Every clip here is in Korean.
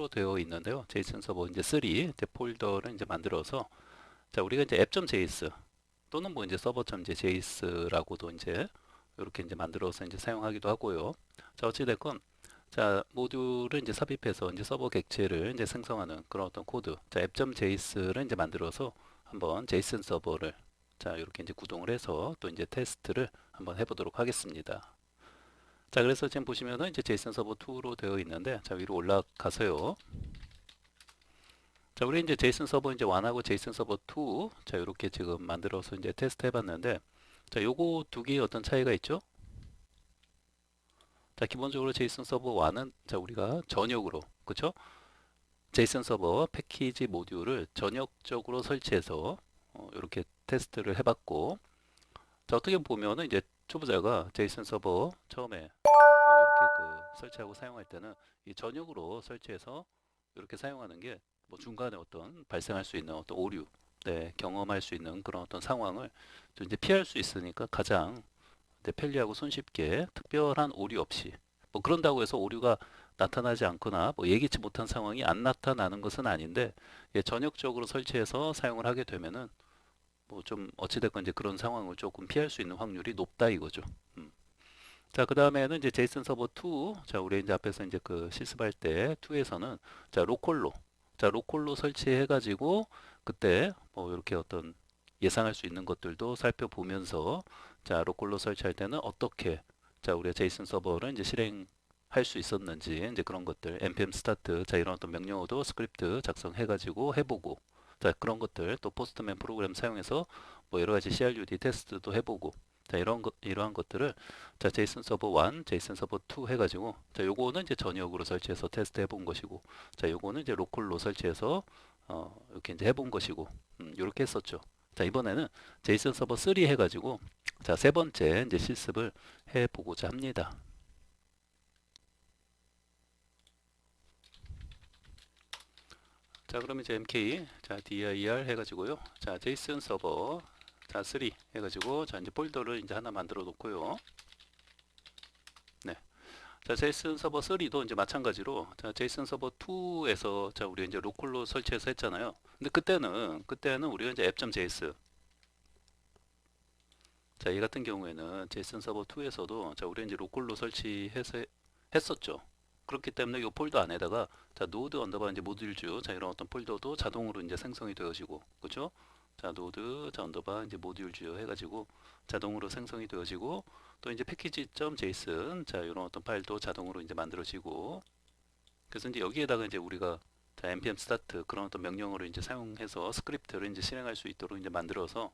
2로 되어 있는데요. 제이슨 서버 이제 3 이제 폴더를 이제 만들어서 자, 우리가 이제 app.js 또는 뭐 이제 server.js라고도 이제 이렇게 이제 만들어서 이제 사용하기도 하고요. 자, 어찌됐건 자, 모듈을 이제 삽입해서 이제 서버 객체를 이제 생성하는 그런 어떤 코드. 자, app.js를 이제 만들어서 한번 제이슨 서버를 자, 이렇게 이제 구동을 해서 또 이제 테스트를 한번 해보도록 하겠습니다. 자, 그래서 지금 보시면은 이제 제이슨 서버 2로 되어 있는데, 자, 위로 올라가서요. 자, 우리 이제 제이슨 서버 이제 1하고 제이슨 서버 2, 자, 이렇게 지금 만들어서 이제 테스트 해봤는데, 자, 요거 두 개의 어떤 차이가 있죠? 자, 기본적으로 제이슨 서버 1은 자, 우리가 전역으로, 그쵸? 제이슨 서버 패키지 모듈을 전역적으로 설치해서 이렇게 테스트를 해봤고, 자, 어떻게 보면은 이제 초보자가 제이슨 서버 처음에 이렇게 그 설치하고 사용할 때는 이 전역으로 설치해서 이렇게 사용하는 게 뭐 중간에 어떤 발생할 수 있는 어떤 오류, 네, 경험할 수 있는 그런 어떤 상황을 좀 이제 피할 수 있으니까 가장 네, 편리하고 손쉽게 특별한 오류 없이 뭐 그런다고 해서 오류가 나타나지 않거나 뭐 예기치 못한 상황이 안 나타나는 것은 아닌데 예, 전역적으로 설치해서 사용을 하게 되면은 뭐 좀 어찌됐건 이제 그런 상황을 조금 피할 수 있는 확률이 높다 이거죠. 음. 자, 그 다음에는 이제 제이슨 서버 2. 자, 우리 이제 앞에서 이제 그 실습할 때 2에서는 자, 로컬로. 자, 로컬로 설치해 가지고 그때 뭐 이렇게 어떤 예상할 수 있는 것들도 살펴보면서 자, 로컬로 설치할 때는 어떻게 자, 우리가 제이슨 서버를 이제 실행할 수 있었는지 이제 그런 것들 npm 스타트 자, 이런 어떤 명령어도 스크립트 작성해 가지고 해보고 자, 그런 것들 또 포스트맨 프로그램 사용해서 뭐 여러 가지 CRUD 테스트도 해보고 자, 이러한 것들을 자, 제이슨 서버 1, 제이슨 서버 2 해가지고 자, 요거는 이제 전역으로 설치해서 테스트 해본 것이고 자, 요거는 이제 로컬로 설치해서 이렇게 이제 해본 것이고 요렇게 했었죠. 자, 이번에는 제이슨 서버 3 해가지고 자, 세 번째 이제 실습을 해보고자 합니다. 자, 그럼 이제 mk 자, dir 해가지고요. 자, 제이슨 서버 자, 3 해가지고 자, 이제 폴더를 이제 하나 만들어 놓고요. 네. 자, 제이슨 서버 3도 이제 마찬가지로 자, 제이슨 서버 2에서 자, 우리 이제 로컬로 설치해서 했잖아요. 근데 그때는 우리가 이제 app.js 자, 이 같은 경우에는 제이슨 서버 2에서도 자, 우리 이제 로컬로 설치해서 했었죠. 그렇기 때문에 이 폴더 안에다가 자, 노드 언더바 이제 모듈주 자, 이런 어떤 폴더도 자동으로 이제 생성이 되어지고 그렇죠? 자, 노드 자, 언더바 이제 모듈주 해가지고 자동으로 생성이 되어지고 또 이제 패키지.json 자, 이런 어떤 파일도 자동으로 이제 만들어지고 그래서 이제 여기에다가 이제 우리가 자, npm start 그런 어떤 명령어를 이제 사용해서 스크립트를 이제 실행할 수 있도록 이제 만들어서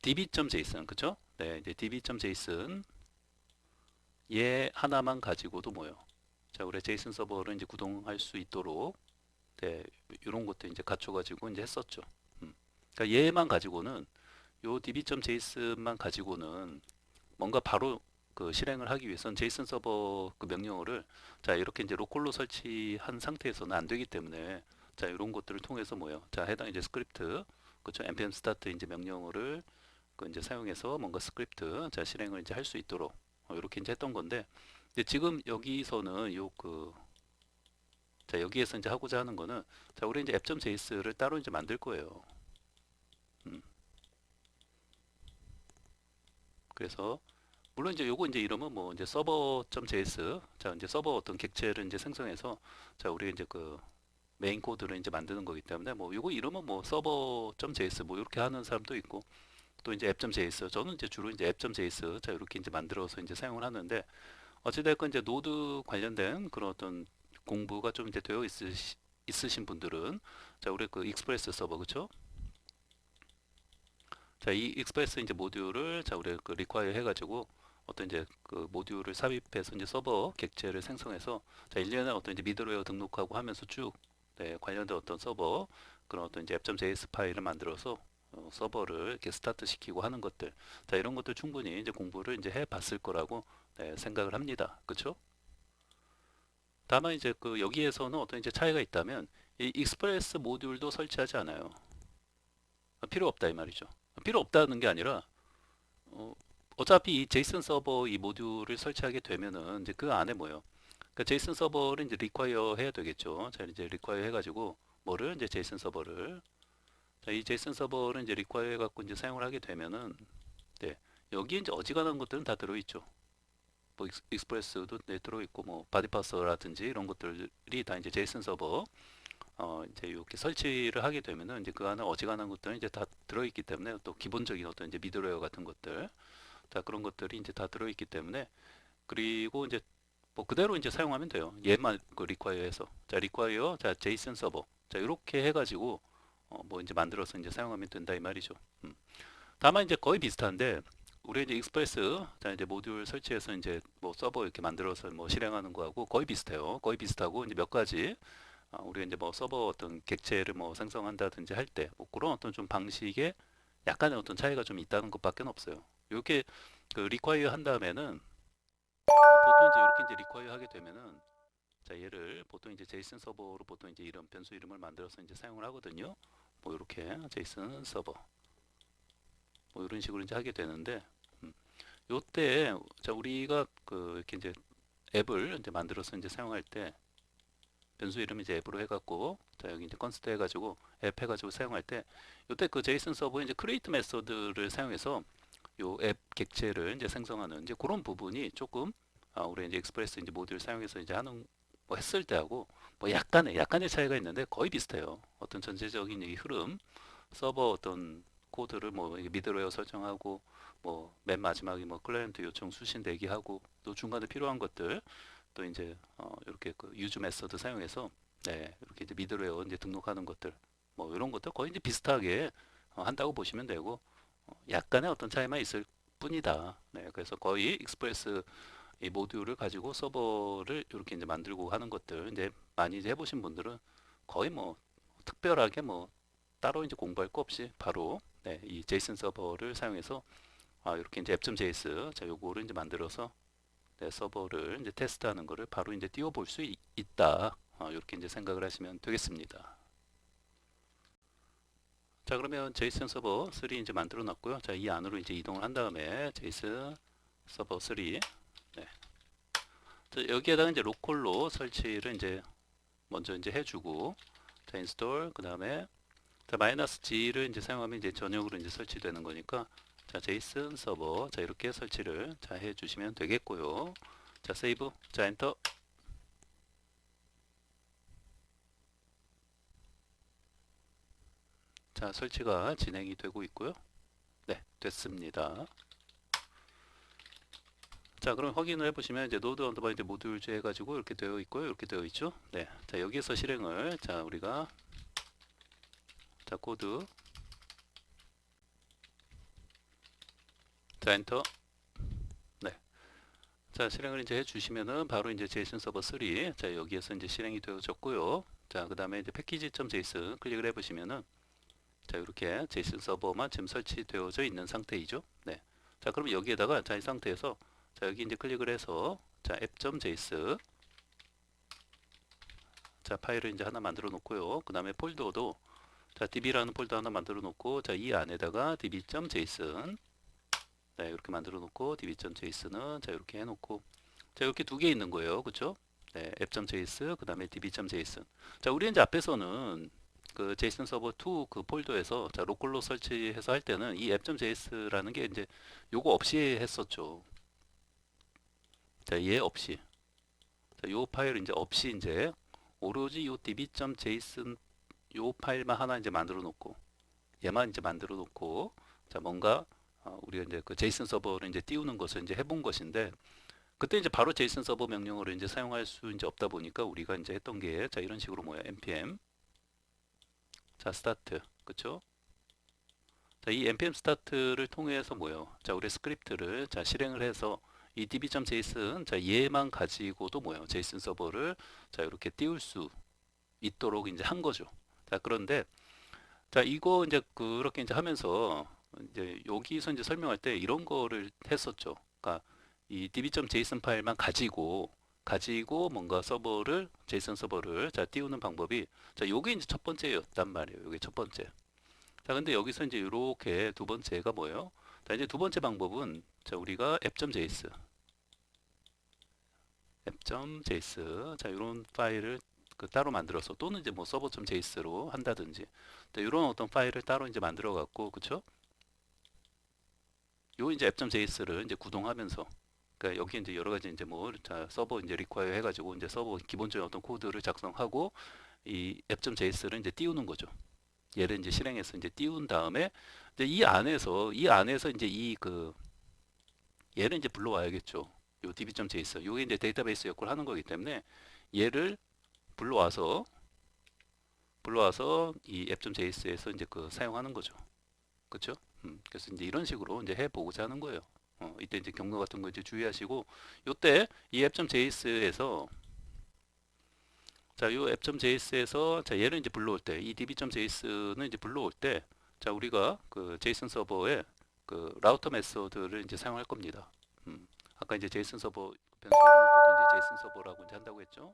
db.json 그쵸? 네, 이제 db.json 얘 하나만 가지고도 뭐요? 자, 우리 제이슨 서버를 이제 구동할 수 있도록 네, 이런 것도 이제 갖춰가지고 이제 했었죠. 그러니까 얘만 가지고는 요 db.json만 가지고는 뭔가 바로 그 실행을 하기 위해서는 제이슨 서버 그 명령어를 자, 이렇게 이제 로컬로 설치한 상태에서는 안 되기 때문에 자, 이런 것들을 통해서 뭐요? 자, 해당 이제 스크립트 그렇죠? npm start 이제 명령어를 그 이제 사용해서 뭔가 스크립트 자, 실행을 이제 할 수 있도록 이렇게 이제 했던 건데 근데 지금 여기서는 요 그 자, 여기에서 이제 하고자 하는 거는 자, 우리 이제 app.js를 따로 이제 만들 거예요. 음, 그래서 물론 이제 요거 이제 이름은 뭐 이제 server.js 자, 이제 서버 어떤 객체를 이제 생성해서 자, 우리 이제 그 메인 코드를 이제 만드는 거기 때문에 뭐 요거 이름은 뭐 server.js 뭐 이렇게 하는 사람도 있고 또 이제 app.js 저는 이제 주로 이제 app.js 자, 이렇게 이제 만들어서 이제 사용을 하는데 어찌됐건 이제 노드 관련된 그런 어떤 공부가 좀 이제 되어 있으신 분들은 자, 우리 그 익스프레스 서버 그쵸? 자, 이 익스프레스 이제 모듈을 자, 우리 그 require 해가지고 어떤 이제 그 모듈을 삽입해서 이제 서버 객체를 생성해서 자, 일련의 어떤 이제 미들웨어 등록하고 하면서 쭉 네, 관련된 어떤 서버 그런 어떤 이제 app.js 파일을 만들어서 서버를 이렇게 스타트 시키고 하는 것들 자, 이런 것들 충분히 이제 공부를 이제 해 봤을 거라고 네, 생각을 합니다. 그쵸? 다만 이제 그 여기에서는 어떤 이제 차이가 있다면 이 익스프레스 모듈도 설치하지 않아요. 필요 없다 이 말이죠. 필요 없다는 게 아니라 어, 어차피 이 제이슨 서버 이 모듈을 설치하게 되면은 이제 그 안에 뭐예요? 그러니까 제이슨 서버를 이제 require 해야 되겠죠. 자, 이제 require 해가지고 뭐를 이제 제이슨 서버를 자, 이 제이슨 서버를 이제 require 해갖고 이제 사용을 하게 되면은 네, 여기 이제 어지간한 것들은 다 들어있죠. 뭐 익스프레스도 네, 들어있고 뭐 바디파서라든지 이런 것들이 다 이제 제이슨 서버 이제 이렇게 설치를 하게 되면은 이제 그 안에 어지간한 것들은 이제 다 들어있기 때문에 또 기본적인 어떤 이제 미드웨어 같은 것들 자 그런 것들이 이제 다 들어있기 때문에 그리고 이제 뭐 그대로 이제 사용하면 돼요. 얘만 그 require해서 자 require 자 제이슨 서버 자 이렇게 해가지고 뭐 이제 만들어서 이제 사용하면 된다 이 말이죠. 다만 이제 거의 비슷한데 우리 이제 익스프레스 자 이제 모듈 설치해서 이제 뭐 서버 이렇게 만들어서 뭐 실행하는 거하고 거의 비슷해요. 거의 비슷하고 이제 몇 가지 우리가 이제 뭐 서버 어떤 객체를 뭐 생성한다든지 할 때 뭐 그런 어떤 좀 방식에 약간의 어떤 차이가 좀 있다는 것밖에 없어요. 이렇게 그 require 한 다음에는 보통 이제 이렇게 이제 require 하게 되면은 자 얘를 보통 이제 제이슨 서버로 보통 이제 이런 변수 이름을 만들어서 이제 사용을 하거든요. 뭐 이렇게 제이슨 서버 뭐 이런 식으로 이제 하게 되는데 요때 자 우리가 그 이렇게 이제 앱을 이제 만들어서 이제 사용할 때 변수 이름 이제 앱으로 해갖고 자 여기 이제 컨스트 해가지고 앱 해가지고 사용할 때 요때 그 제이슨 서버에 이제 create 메소드를 사용해서 요 앱 객체를 이제 생성하는 이제 그런 부분이 조금 우리 이제 익스프레스 이제 모듈 사용해서 이제 하는 뭐 했을 때하고 뭐 약간의 차이가 있는데 거의 비슷해요. 어떤 전체적인 이 흐름 서버 어떤 코드를 뭐 미드웨어 설정하고 뭐 맨 마지막에 뭐 클라이언트 요청 수신 대기하고 또 중간에 필요한 것들 또 이제 이렇게 그 유즈 메서드 사용해서 네, 이렇게 이제 미드웨어 이제 등록하는 것들 뭐 이런 것들 거의 이제 비슷하게 한다고 보시면 되고 약간의 어떤 차이만 있을 뿐이다. 네, 그래서 거의 익스프레스 이 모듈을 가지고 서버를 이렇게 이제 만들고 하는 것들 이제 많이 이제 해보신 분들은 거의 뭐 특별하게 뭐 따로 이제 공부할 거 없이 바로 네, 이 제이슨 서버를 사용해서 이렇게 이제 app.js 자 요거를 이제 만들어서 네, 서버를 이제 테스트하는 거를 바로 이제 띄워볼 수 있다. 이렇게 이제 생각을 하시면 되겠습니다. 자 그러면 제이슨 서버 3 이제 만들어 놨고요. 자 이 안으로 이제 이동을 한 다음에 제이슨 서버 3 네. 자, 여기에다가 이제 로컬로 설치를 이제 먼저 이제 해주고 자 인스톨 그 다음에 자 마이너스 G를 이제 사용하면 이제 전역으로 이제 설치되는 거니까 자 제이슨 서버 자 이렇게 설치를 자 해주시면 되겠고요. 자 세이브 자 엔터 자 설치가 진행이 되고 있고요. 네 됐습니다. 자 그럼 확인을 해보시면 이제 노드 언더바 이제 모듈즈 해가지고 이렇게 되어 있고요. 이렇게 되어 있죠. 네. 자 여기에서 실행을 자 우리가 자 코드 자 엔터 네. 자 실행을 이제 해주시면은 바로 이제 제이슨 서버 3 자 여기에서 이제 실행이 되어졌고요. 자 그 다음에 이제 패키지.json 클릭을 해보시면은 자 이렇게 제이슨 서버만 지금 설치되어져 있는 상태이죠. 네. 자 그럼 여기에다가 자 이 상태에서 자 여기 이제 클릭을 해서 자 app.js 자 파일을 이제 하나 만들어 놓고요. 그 다음에 폴더도 자 db라는 폴더 하나 만들어 놓고 자 이 안에다가 db.json 네, 이렇게 만들어 놓고 db.json은 자 이렇게 해놓고 자 이렇게 두 개 있는 거예요. 그쵸? 네, app.js 그 다음에 db.json 자 우리 이제 앞에서는 그 제이슨 서버 2 그 폴더에서 자 로컬로 설치해서 할 때는 이 app.js라는 게 이제 요거 없이 했었죠. 자 얘 없이 자 요 파일 이제 없이 이제 오로지 요 db.json 요 파일만 하나 이제 만들어 놓고 얘만 이제 만들어 놓고 자 뭔가 우리가 이제 그 제이슨 서버를 이제 띄우는 것을 이제 해본 것인데 그때 이제 바로 제이슨 서버 명령어를 이제 사용할 수 이제 없다 보니까 우리가 이제 했던 게 자 이런 식으로 뭐야 npm 자 스타트 그쵸? 자 이 npm 스타트를 통해서 뭐요? 자 우리 스크립트를 자 실행을 해서 이 db.json 자 얘만 가지고도 뭐요? 제이슨 서버를 자 이렇게 띄울 수 있도록 이제 한 거죠. 자 그런데 자 이거 이제 그렇게 이제 하면서 이제 여기서 이제 설명할 때 이런 거를 했었죠. 그러니까 이 db.json 파일만 가지고 뭔가 서버를 제이슨 서버를 자 띄우는 방법이 자 요게 이제 첫 번째였단 말이에요. 요게 첫 번째. 자 근데 여기서 이제 이렇게 두 번째가 뭐예요? 자 이제 두 번째 방법은 자 우리가 app.js app.js. 자, 이런 파일을 따로 만들어서 또는 이제 뭐 server.js로 한다든지 이런 어떤 파일을 따로 이제 만들어 갖고 그쵸? 요 이제 app.js를 이제 구동하면서 그러니까 여기 이제 여러 가지 이제 뭐 자, 서버 이제 require 해가지고 이제 서버 기본적인 어떤 코드를 작성하고 이 app.js를 이제 띄우는 거죠. 얘를 이제 실행해서 이제 띄운 다음에 이제 이 안에서 이제 얘를 이제 불러와야겠죠. 요 db.js 요게 이제 데이터베이스 역할을 하는 거기 때문에 얘를 불러와서 이 app.js에서 이제 사용하는 거죠. 그렇죠? 그래서 이제 이런 식으로 이제 해보고자 하는 거예요. 이때 이제 경로 같은 거 이제 주의하시고 요때 이 app.js에서 자, 요 app.js에서 자, 얘를 이제 불러올 때 이 db.js는 이제 불러올 때 자, 우리가 그 JSON 서버에 그 라우터 메소드를 이제 사용할 겁니다. 아까 이제 JSON 서버 변수 이름을 보통 이제 JSON 서버라고 이제 한다고 했죠.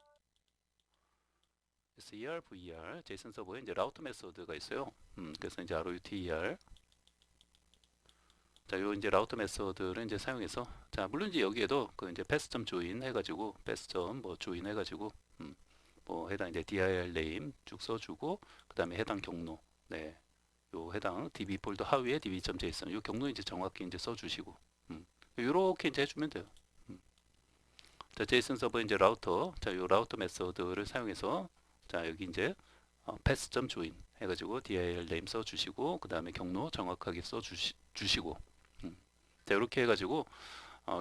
ser, ver, JSON 서버에 이제 라우터 메소드가 있어요. 그래서 이제 routер 자, 요 이제 라우터 메소드를 이제 사용해서 자, 물론 이제 여기에도 그 이제 path.join 해가지고 path.뭐 join 해가지고 뭐 해당 이제 dir name 쭉 써주고 그 다음에 해당 경로 네, 요 해당 db 폴더 하위에 db.json 요 경로 이제 정확히 이제 써주시고 요렇게 이제 해주면 돼요. 자, JSON 서버 이제 라우터 자, 요 라우터 메소드를 사용해서 자, 여기 이제 path.join 해가지고 dir name 써주시고 그 다음에 경로 정확하게 써주시고 자, 이렇게 해가지고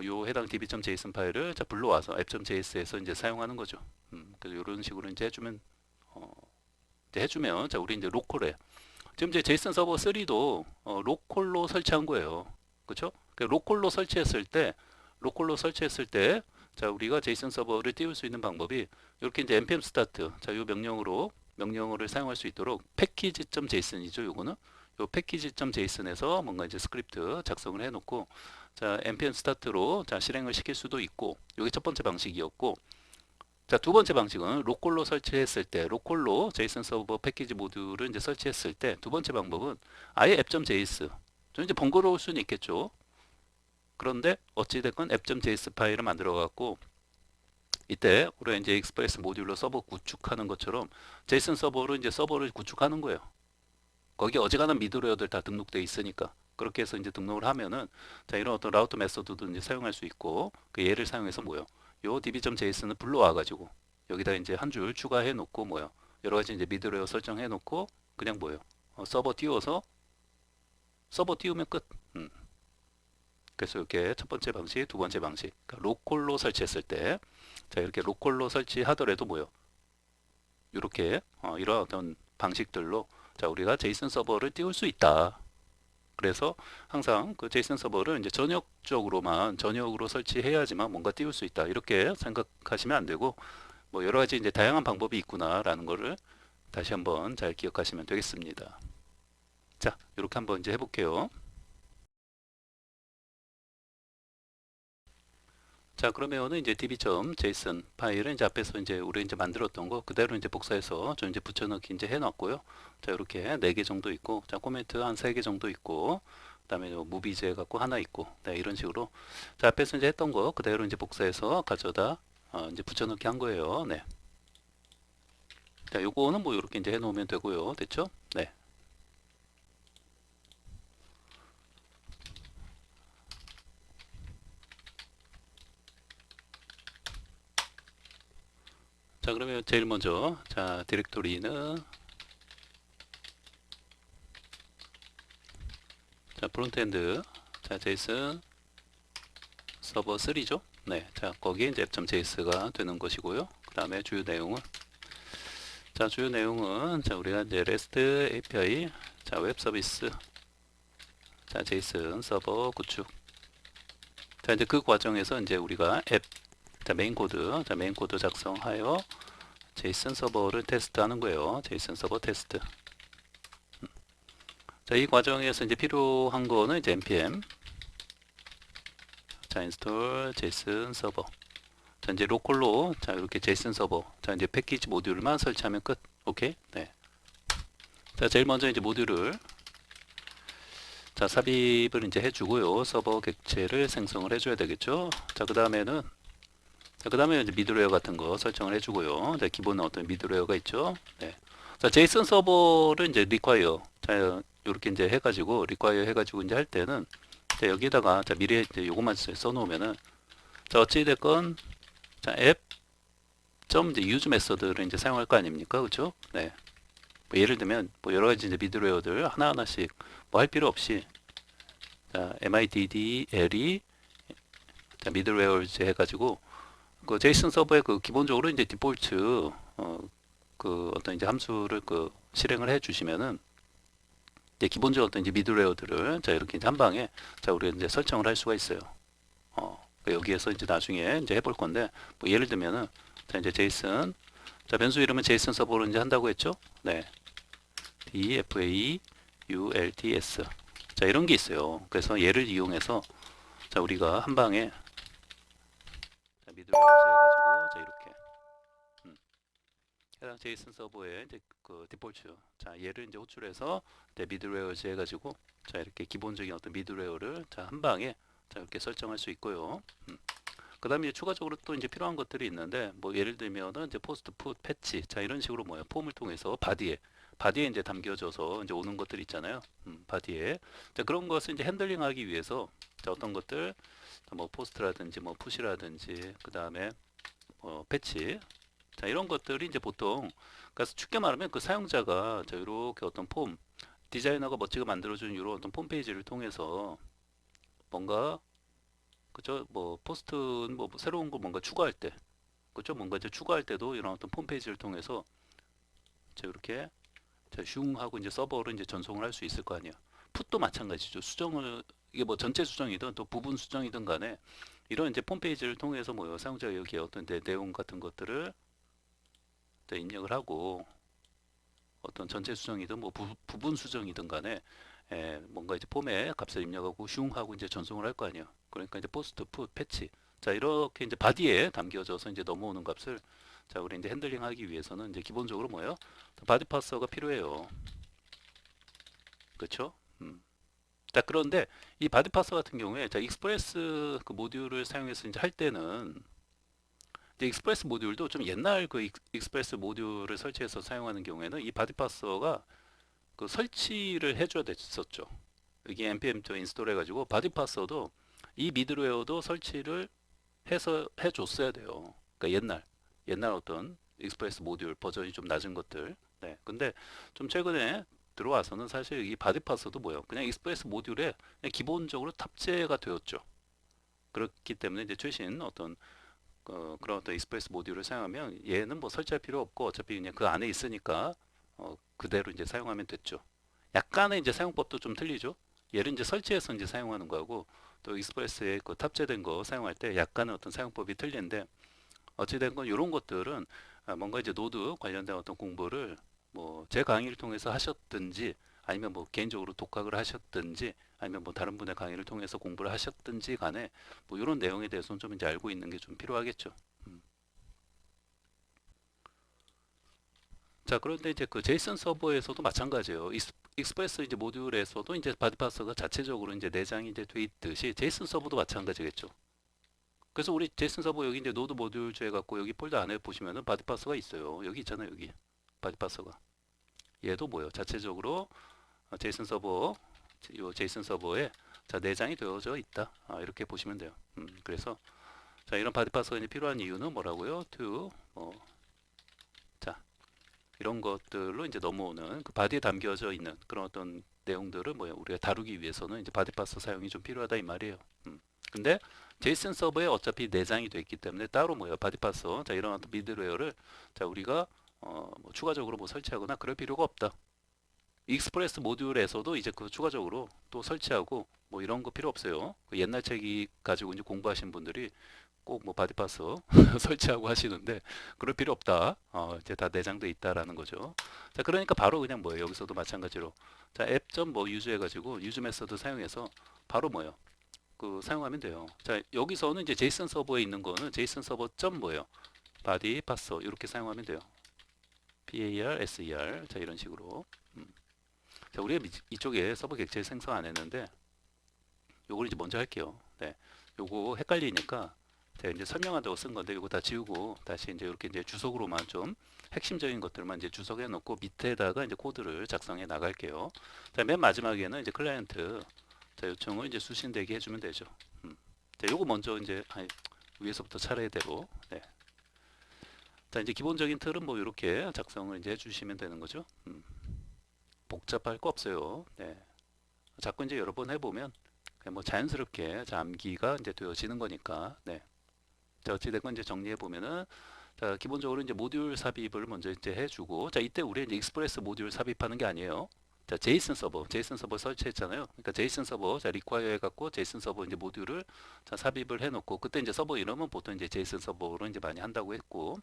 요 해당 db.json 파일을 자, 불러와서 app.js에서 이제 사용하는 거죠. 그래서 이런 식으로 이제 해주면 자, 우리 이제 로컬에 지금 이제 제이슨 서버 3도 로컬로 설치한 거예요. 그렇죠? 로컬로 설치했을 때 자, 우리가 제이슨 서버를 띄울 수 있는 방법이 이렇게 이제 npm start 자, 요 명령어를 사용할 수 있도록 package.json이죠. 요거는 요 package.json에서 뭔가 이제 스크립트 작성을 해 놓고 자, npm start로 자, 실행을 시킬 수도 있고 요게 첫 번째 방식이었고 자, 두 번째 방식은 로컬로 설치했을 때, 로컬로 JSON 서버 패키지 모듈을 이제 설치했을 때, 두 번째 방법은 아예 app.js. 좀 이제 번거로울 수는 있겠죠. 그런데 어찌됐건 app.js 파일을 만들어 갖고 이때 우리가 이제 익스프레스 모듈로 서버 구축하는 것처럼 JSON 서버로 이제 서버를 구축하는 거예요. 거기 어지간한 미드웨어들 다 등록돼 있으니까 그렇게 해서 이제 등록을 하면은 자, 이런 어떤 라우터 메소드도 이제 사용할 수 있고 그 얘를 사용해서 뭐요? 요 db.js는 불러와 가지고 여기다 이제 한 줄 추가해 놓고 뭐요? 여러 가지 이제 미드웨어 설정해 놓고 그냥 뭐요? 서버 띄워서 서버 띄우면 끝. 그래서 이렇게 첫 번째 방식, 두 번째 방식. 그러니까 로컬로 설치했을 때 자, 이렇게 로컬로 설치하더라도 뭐요? 이렇게 이런 어떤 방식들로 자, 우리가 제이슨 서버를 띄울 수 있다. 그래서 항상 그 제이슨 서버를 이제 전역으로 설치해야지만 뭔가 띄울 수 있다. 이렇게 생각하시면 안 되고 뭐 여러 가지 이제 다양한 방법이 있구나라는 거를 다시 한번 잘 기억하시면 되겠습니다. 자, 이렇게 한번 이제 해볼게요. 자, 그러면은 이제 db.json 파일은 이제 앞에서 이제 우리 이제 만들었던 거 그대로 이제 복사해서 저 이제 붙여넣기 이제 해놨고요. 자, 이렇게 4개 정도 있고, 자, 코멘트 한 3개 정도 있고, 그다음에 무비제 갖고 하나 있고, 네, 이런 식으로 자, 앞에서 이제 했던 거 그대로 이제 복사해서 가져다 이제 붙여넣기 한 거예요. 네. 자, 요거는 뭐 이렇게 이제 해놓으면 되고요. 됐죠? 네. 자, 그러면 제일 먼저 자, 디렉토리는 자, 프론트엔드 자, 제이슨 서버 3죠. 네, 자, 거기에 이제 app.js가 되는 것이고요. 그 다음에 주요 내용은 자, 주요 내용은 자, 우리가 이제 REST API 자, 웹 서비스 자, 제이슨 서버 구축 자, 이제 그 과정에서 이제 우리가 앱 자, 메인 코드 작성하여 제이슨 서버를 테스트하는 거예요. 제이슨 서버 테스트. 자, 이 과정에서 이제 필요한 거는 이제 npm 자, install 제이슨 서버. 자, 이제 로컬로 자, 이렇게 제이슨 서버. 자, 이제 패키지 모듈만 설치하면 끝. 오케이? 네. 자, 제일 먼저 이제 모듈을 자, 삽입을 이제 해주고요. 서버 객체를 생성을 해줘야 되겠죠. 자, 그 다음에는 자, 그 다음에 이제 미드웨어 같은 거 설정을 해주고요. 자, 기본 어떤 미드웨어가 있죠. 네. 자, 제이슨 서버를 이제 require. 자, 이렇게 이제 해가지고 require 해가지고 이제 할 때는 자, 여기다가 자, 미리 이제 요것만 써놓으면은 자, 어찌됐건 자, 앱 점 이제 use 메서드를 이제 사용할 거 아닙니까? 그렇죠? 네. 뭐 예를 들면 뭐 여러 가지 이제 미드웨어들 하나하나씩 뭐 할 필요 없이 자, middle 자, 미드웨어 이제 해가지고 그 제이슨 서버에 그 기본적으로 이제 디폴트 그 어떤 이제 함수를 그 실행을 해 주시면은 이제 기본적인 어떤 이제 미드웨어들을 자 이렇게 이제 한 방에 자 우리가 이제 설정을 할 수가 있어요. 여기에서 이제 나중에 이제 해볼 건데 뭐 예를 들면은 자 이제 제이슨 자 변수 이름은 제이슨 서버로 이제 한다고 했죠? 네, defaults 자 이런 게 있어요. 그래서 얘를 이용해서 자 우리가 한 방에 자, 미드웨어 해가지고 자 이렇게 해당 제이슨 서버에 이제 그 디폴트 자 얘를 이제 호출해서 미드웨어 해가지고 자 이렇게 기본적인 어떤 미드웨어를 자 한 방에 자 이렇게 설정할 수 있고요. 그 다음에 추가적으로 또 이제 필요한 것들이 있는데 뭐 예를 들면은 이제 포스트 풋 패치 자 이런 식으로 뭐야 폼을 통해서 바디에 이제 담겨져서 이제 오는 것들 있잖아요. 바디에 자 그런 것을 이제 핸들링하기 위해서 자 어떤 것들 뭐 포스트라든지 뭐 푸시라든지 그 다음에 패치 자 이런 것들이 이제 보통 그러니까 쉽게 말하면 그 사용자가 자 이렇게 어떤 폼 디자이너가 멋지게 만들어준 이런 어떤 폼페이지를 통해서 뭔가 그죠 뭐 포스트는 뭐 새로운 거 뭔가 추가할 때 그죠 뭔가 이제 추가할 때도 이런 어떤 폼페이지를 통해서 자 이렇게 슝 하고 이제 서버로 이제 전송을 할 수 있을 거 아니에요. 풋도 마찬가지죠. 수정을 이게 뭐 전체 수정이든 또 부분 수정이든 간에 이런 이제 폼페이지를 통해서 뭐 사용자가 여기에 어떤 내용 같은 것들을 입력을 하고 어떤 전체 수정이든 뭐 부분 수정이든 간에 뭔가 이제 폼에 값을 입력하고 슝 하고 이제 전송을 할 거 아니에요. 그러니까 이제 포스트, 풋, 패치. 자, 이렇게 이제 바디에 담겨져서 이제 넘어오는 값을 자, 우리 이제 핸들링 하기 위해서는 이제 기본적으로 뭐예요? 바디 파서가 필요해요. 그렇죠? 자, 그런데 이 바디 파서 같은 경우에 자, 익스프레스 그 모듈을 사용해서 이제 할 때는 이제 익스프레스 모듈도 좀 옛날 그 익스프레스 모듈을 설치해서 사용하는 경우에는 이 바디 파서가 그 설치를 해줘야 됐었죠. 이게 npm 인스톨 해가지고 바디 파서도 이 미드웨어도 설치를 해서 해줬어야 돼요. 그러니까 옛날 어떤 익스프레스 모듈 버전이 좀 낮은 것들. 네. 근데 좀 최근에 들어와서는 사실 이 바디 파서도 뭐예요? 그냥 익스프레스 모듈에 그냥 기본적으로 탑재가 되었죠. 그렇기 때문에 이제 최신 어떤 그런 어떤 익스프레스 모듈을 사용하면 얘는 뭐 설치할 필요 없고 어차피 그냥 그 안에 있으니까 그대로 이제 사용하면 됐죠. 약간의 이제 사용법도 좀 틀리죠. 얘를 이제 설치해서 이제 사용하는 거하고 또 익스프레스에 그 탑재된 거 사용할 때 약간의 어떤 사용법이 틀린데 어찌된 건 이런 것들은 뭔가 이제 노드 관련된 어떤 공부를 뭐 제 강의를 통해서 하셨든지 아니면 뭐 개인적으로 독학을 하셨든지 아니면 뭐 다른 분의 강의를 통해서 공부를 하셨든지 간에 뭐 이런 내용에 대해서는 좀 이제 알고 있는 게 좀 필요하겠죠. 음. 자, 그런데 이제 그 제이슨 서버에서도 마찬가지예요. 익스프레스 이제 모듈에서도 이제 바디파스가 자체적으로 이제 내장이 이제 돼 있듯이 제이슨 서버도 마찬가지겠죠. 그래서 우리 제이슨 서버 여기 이제 노드 모듈 해 갖고 여기 폴더 안에 보시면은 바디파스가 있어요. 여기 있잖아요, 여기. 바디파스가. 얘도 뭐예요? 자체적으로 제이슨 서버 요 제이슨 서버에 자, 내장이 되어져 있다. 이렇게 보시면 돼요. 그래서 자, 이런 바디파스가 이제 필요한 이유는 뭐라고요? to 자, 이런 것들로 이제 넘어오는 그 바디에 담겨져 있는 그런 어떤 내용들을 뭐야 우리가 다루기 위해서는 이제 바디파스 사용이 좀 필요하다 이 말이에요. 근데 제이슨 서버에 어차피 내장이 돼 있기 때문에 따로 뭐야 바디파스 자 이런 어떤 미드웨어를 자 우리가 뭐 추가적으로 뭐 설치하거나 그럴 필요가 없다. 익스프레스 모듈에서도 이제 그 추가적으로 또 설치하고 뭐 이런 거 필요 없어요. 그 옛날 책이 가지고 이제 공부하신 분들이 꼭 뭐 바디파스 설치하고 하시는데 그럴 필요 없다. 이제 다 내장돼 있다라는 거죠. 자, 그러니까 바로 그냥 뭐예요? 여기서도 마찬가지로 자, 앱.뭐 뭐 유즈 해가지고 유즈 메서드 사용해서 바로 뭐예요? 그 사용하면 돼요. 자, 여기서는 이제 제이슨 서버에 있는 거는 제이슨 서버 점 뭐예요? 바디 파서 이렇게 사용하면 돼요. PAR, SER 자 이런 식으로. 자, 우리가 이쪽에 서버 객체를 생성 안 했는데 요걸 이제 먼저 할게요. 네. 요거 헷갈리니까 제가 이제 설명한다고 쓴 건데 이거 다 지우고 다시 이제 이렇게 이제 주석으로만 좀 핵심적인 것들만 이제 주석해 놓고 밑에다가 이제 코드를 작성해 나갈게요. 자, 맨 마지막에는 이제 클라이언트 자, 요청을 이제 수신되게 해주면 되죠. 자, 요거 먼저 이제 위에서부터 차례대로. 네. 자, 이제 기본적인 틀은 뭐 이렇게 작성을 이제 해주시면 되는 거죠. 복잡할 거 없어요. 네. 자꾸 이제 여러 번 해보면 그냥 뭐 자연스럽게 자, 암기가 이제 되어지는 거니까. 네. 자, 어찌됐건 이제 정리해 보면은 자, 기본적으로 이제 모듈 삽입을 먼저 이제 해주고 자, 이때 우리 이제 익스프레스 모듈 삽입하는 게 아니에요. 자, 제이슨 서버 설치했잖아요. 그러니까 제이슨 서버 자, 리콰이어 해갖고 제이슨 서버 이제 모듈을 자, 삽입을 해놓고 그때 이제 서버 이름은 보통 이제 제이슨 서버로 이제 많이 한다고 했고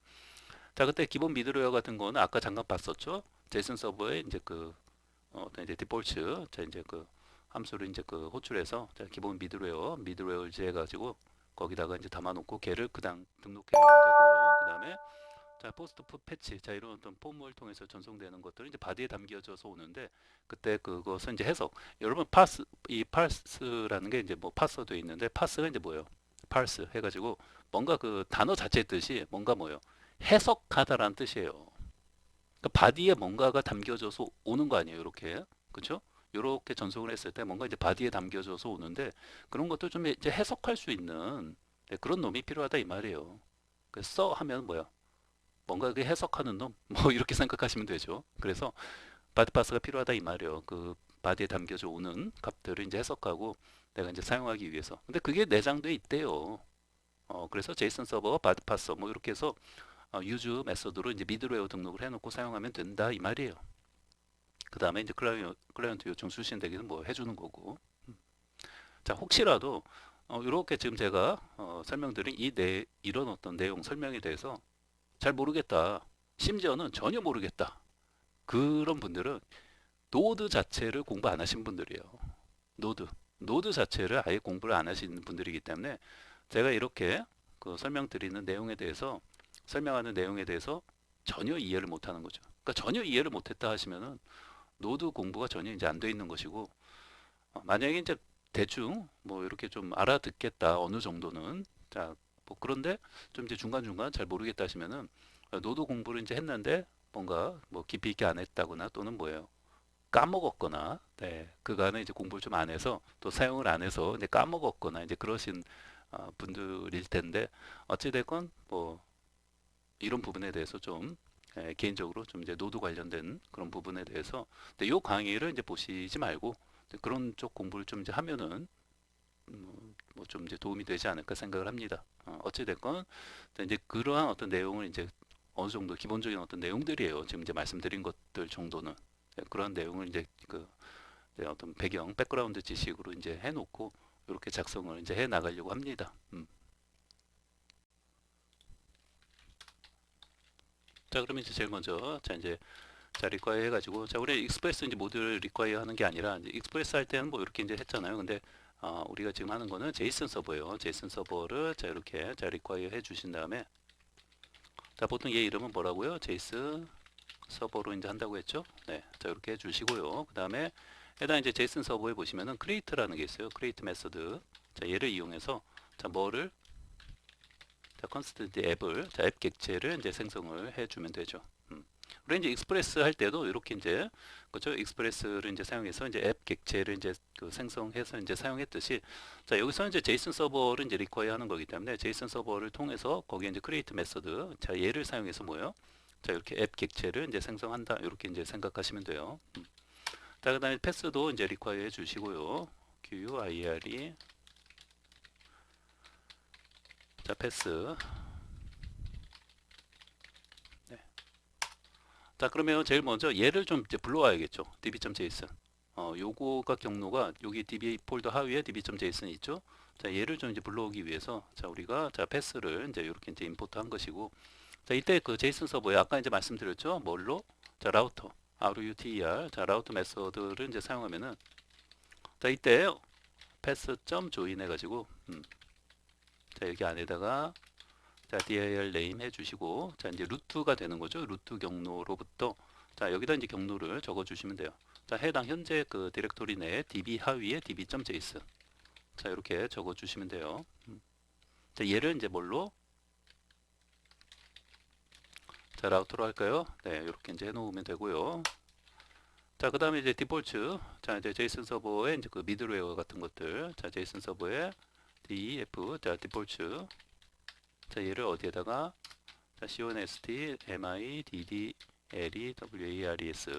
자, 그때 기본 미드웨어 같은 거는 아까 잠깐 봤었죠. 제이슨 서버에 이제 그 어떤 이제 디폴트 자, 이제 그 함수를 이제 그 호출해서 자, 기본 미드웨어를 이제 해가지고 거기다가 이제 담아놓고 걔를 그냥 등록해 놓으면 되고요. 그 다음에 자 포스트 패치 자 이런 어떤 폼을 통해서 전송되는 것들은 이제 바디에 담겨져서 오는데 그때 그것은 이제 해석 여러분 파스 이 파스라는 게 이제 뭐 파서도 있는데 파스가 이제 뭐예요? 파스 해가지고 뭔가 그 단어 자체의 뜻이 뭔가 뭐예요? 해석하다라는 뜻이에요. 그러니까 바디에 뭔가가 담겨져서 오는 거 아니에요? 이렇게 그렇죠? 이렇게 전송을 했을 때 뭔가 이제 바디에 담겨져서 오는데 그런 것도 좀 이제 해석할 수 있는 네, 그런 놈이 필요하다 이 말이에요. 그래서 하면 뭐야? 뭔가 그 해석하는 놈? 뭐 이렇게 생각하시면 되죠. 그래서 바디 파스가 필요하다 이 말이에요. 그 바디에 담겨져 오는 값들을 이제 해석하고 내가 이제 사용하기 위해서. 근데 그게 내장돼 있대요. 그래서 제이슨 서버, 바디 파서 뭐 이렇게 해서 유즈 메서드로 이제 미드웨어 등록을 해놓고 사용하면 된다 이 말이에요. 그 다음에 이제 클라이언트 요청 수신되기는 뭐 해주는 거고. 자, 혹시라도 이렇게 지금 제가 설명드린 이런 어떤 내용 설명에 대해서 잘 모르겠다. 심지어는 전혀 모르겠다. 그런 분들은 노드 자체를 공부 안 하신 분들이에요. 노드. 노드 자체를 아예 공부를 안 하시는 분들이기 때문에 제가 이렇게 그 설명드리는 내용에 대해서 설명하는 내용에 대해서 전혀 이해를 못 하는 거죠. 그러니까 전혀 이해를 못 했다 하시면은 노드 공부가 전혀 이제 안 돼 있는 것이고 만약에 이제 대충 뭐 이렇게 좀 알아듣겠다 어느 정도는 자 뭐 그런데 좀 이제 중간중간 잘 모르겠다 하시면은 노드 공부를 이제 했는데 뭔가 뭐 깊이 있게 안 했다거나 또는 뭐예요 까먹었거나 네 그간에 이제 공부를 좀 안 해서 또 사용을 안 해서 이제 까먹었거나 이제 그러신 분들일 텐데 어찌 됐건 뭐 이런 부분에 대해서 좀 개인적으로 좀 이제 노드 관련된 그런 부분에 대해서 근데 요 강의를 이제 보시지 말고 그런 쪽 공부를 좀 이제 하면은 뭐 좀 이제 도움이 되지 않을까 생각을 합니다. 어찌 됐건 이제 그러한 어떤 내용을 이제 어느 정도 기본적인 어떤 내용들이에요. 지금 이제 말씀드린 것들 정도는 그런 내용을 이제 그 어떤 배경 백그라운드 지식으로 이제 해놓고 이렇게 작성을 이제 해 나가려고 합니다. 자 그러면 이제 제일 먼저 자 이제 자 리콰이어 해가지고 자 우리 익스프레스 이제 모듈 리콰이어 하는 게 아니라 이제 익스프레스 할 때는 뭐 이렇게 이제 했잖아요. 근데 우리가 지금 하는 거는 제이슨 서버예요. 제이슨 서버를 자 이렇게 자 리콰이어 해 주신 다음에 자 보통 얘 이름은 뭐라고요? 제이슨 서버로 이제 한다고 했죠. 네, 자 이렇게 해주시고요. 그 다음에 해당 이제 제이슨 서버에 보시면은 create라는 게 있어요. create 메소드. 자 얘를 이용해서 자 뭐를 자 컨스턴트 앱을 자 앱 객체를 이제 생성을 해주면 되죠. 우리 이제 익스프레스 할 때도 이렇게 이제 그죠? 익스프레스를 이제 사용해서 이제 앱 객체를 이제 그 생성해서 이제 사용했듯이 자 여기서 이제 제이슨 서버를 이제 리퀘어 하는 거기 때문에 제이슨 서버를 통해서 거기에 이제 create 메소드 자 얘를 사용해서 뭐요? 자 이렇게 앱 객체를 이제 생성한다 이렇게 이제 생각하시면 돼요. 자 그다음에 패스도 이제 리퀘어 해주시고요. QUIRE 자 패스 네. 자 그러면 제일 먼저 얘를 좀 이제 불러와야겠죠. db.json 요거가 경로가 여기 db 폴더 하위에 db.json 있죠. 자 얘를 좀 이제 불러오기 위해서 자 우리가 자 패스를 이제 이렇게 이제 임포트 한 것이고 자 이때 그 제이슨 서버에 아까 이제 말씀드렸죠. 뭘로 자 라우터 RUTER 자 라우터 메서드를 이제 사용하면은 자 이때 패스.join 해가지고 자 여기 안에다가 자 dir name 해주시고 자 이제 루트가 되는 거죠. 루트 경로로부터 자 여기다 이제 경로를 적어 주시면 돼요. 자 해당 현재 그 디렉토리 내에 db 하위에 db.json 자 이렇게 적어 주시면 돼요. 자, 얘를 이제 뭘로? 자, 라우터로 할까요? 네, 이렇게 이제 해놓으면 되고요. 자, 그 다음에 이제 디폴트. 자, 이제 제이슨 서버에 이제 그 미들웨어 같은 것들. 자, 제이슨 서버에 def. 자, 디폴트. 자, 얘를 어디에다가? 자, const mi dd le wares.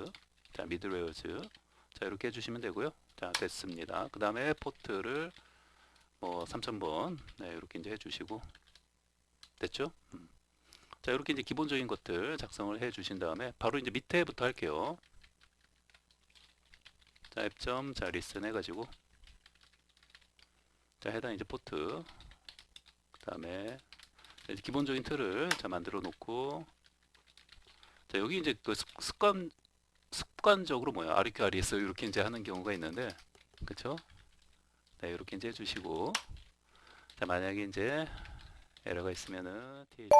자, 미들웨어즈. 자, 이렇게 해주시면 되고요. 자, 됐습니다. 그 다음에 포트를 뭐 3000번. 네, 이렇게 이제 해주시고. 됐죠? 자, 이렇게 이제 기본적인 것들 작성을 해 주신 다음에 바로 이제 밑에부터 할게요. 자, 앱점, 자, 리슨 해가지고. 자, 해당 이제 포트. 그 다음에 기본적인 틀을 자, 만들어 놓고. 자, 여기 이제 그 습관적으로 뭐야? RQ, RES 이렇게 이제 하는 경우가 있는데, 그쵸? 네, 이렇게 이제 해주시고. 자, 만약에 이제 에러가 있으면은 th.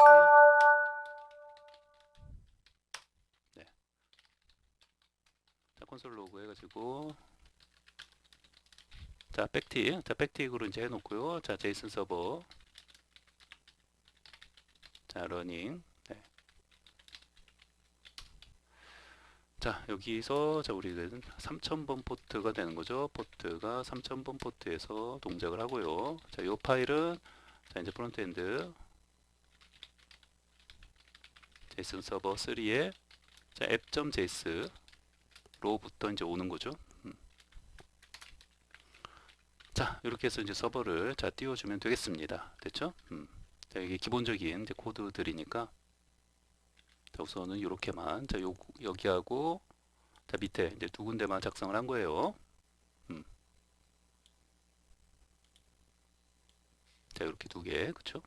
네. 자, 콘솔 로그 해가지고. 자, 백틱. 자, 백틱으로 이제 해놓고요. 자, 제이슨 서버. 자, 러닝. 네. 자, 여기서 자, 우리는 3000번 포트가 되는 거죠. 포트가 3000번 포트에서 동작을 하고요. 자, 이 파일은 자, 이제 프론트엔드 제이슨 서버 3에 자, app.js로부터 이제 오는 거죠. 자, 이렇게 해서 이제 서버를 자, 띄워주면 되겠습니다. 됐죠? 자, 이게 기본적인 이제 코드들이니까 자, 우선은 이렇게만 자, 여기하고 자, 밑에 이제 두 군데만 작성을 한 거예요. 자, 이렇게 두 개, 그쵸?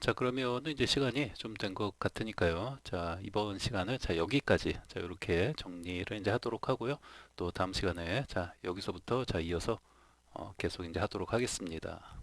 자, 그러면은 이제 시간이 좀 된 것 같으니까요. 자, 이번 시간을 자, 여기까지 자, 이렇게 정리를 이제 하도록 하고요. 또 다음 시간에 자, 여기서부터 자, 이어서 계속 이제 하도록 하겠습니다.